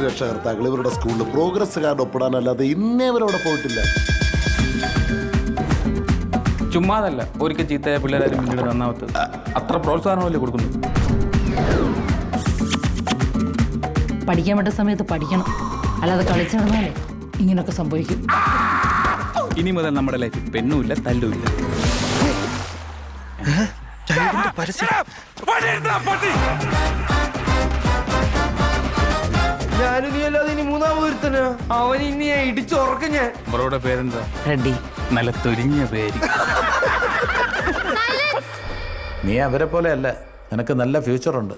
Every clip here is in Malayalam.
രക്ഷകർത്താക്കൾ ഇവരുടെ സ്കൂളിൽ പ്രോഗ്രസ് കാർഡ് ഒപ്പിടാനല്ലാതെ ഇന്നേ അവരവിടെ പോയിട്ടില്ല. ചുമ്മാതല്ല ഒരിക്കൽ ചീത്തയായ പിള്ളേരാരും പിന്നീട് നന്നാവത്ത്. അത്ര പ്രോത്സാഹനമല്ലേ കൊടുക്കുന്നു. പഠിക്കാൻ പറ്റുന്ന സമയത്ത് പഠിക്കണം, അല്ലാതെ കളിച്ചു നടന്നാലേ ഇങ്ങനൊക്കെ സംഭവിക്കും. ഇനി മുതൽ നമ്മുടെ ലൈഫിൽ പെണ്ണുമില്ല തല്ലുമില്ല. ഞാനും നീ അല്ലാതെ ഇനി മൂന്നാമത് ഒരുത്തനാ. അവൻ ഇനി ഇടിച്ചുറക്കം ഞാൻ. അവരുടെ പേരെന്താ? റെഡി. നല്ല തൊരിഞ്ഞ പേര്. നീ അവരെ പോലെ അല്ല, നിനക്ക് നല്ല ഫ്യൂച്ചറുണ്ട്.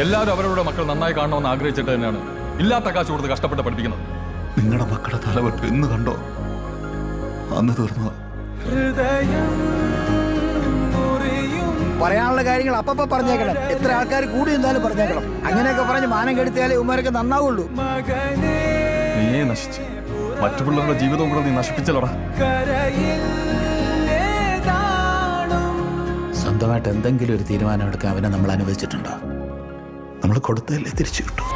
എല്ലാവരും അവരവരുടെ മക്കൾ നന്നായി കാണണമെന്ന് ആഗ്രഹിച്ചിട്ട് തന്നെയാണ് ഇല്ലാത്ത കാശ് കൊടുത്ത് കഷ്ടപ്പെട്ട് പഠിപ്പിക്കുന്നത്. നിങ്ങളുടെ മക്കളുടെ തലവെട്ട് എന്ന് കണ്ടോ അന്ന് തീർന്നു. പറയാനുള്ള കാര്യങ്ങൾ അപ്പപ്പ പറഞ്ഞേക്കണം. എത്ര ആൾക്കാർ കൂടി നിന്നാലും പറഞ്ഞേക്കണം. അങ്ങനെയൊക്കെ പറഞ്ഞ് മാനം കെടുത്തിയാലേ ഉമ്മാരൊക്കെ നന്നാവുള്ളൂ. നീയേ നശിച്ചു, മറ്റു പിള്ളേരുടെ ജീവിതവും കൂടെ നീ നശിപ്പിച്ചല്ലോടാ. സ്വന്തമായിട്ട് എന്തെങ്കിലും ഒരു തീരുമാനം എടുക്കാൻ അവനെ നമ്മൾ അനുവദിച്ചിട്ടുണ്ടോ? നമ്മൾ കൊടുത്തല്ലേ തിരിച്ചു കിട്ടും.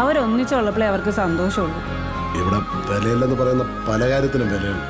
അവരൊന്നിച്ചുള്ളപ്പോഴേ അവർക്ക് സന്തോഷമുള്ളൂ. ഇവിടെ വിലയില്ലെന്ന് പറയുന്ന പല കാര്യത്തിനും വിലയുണ്ട്.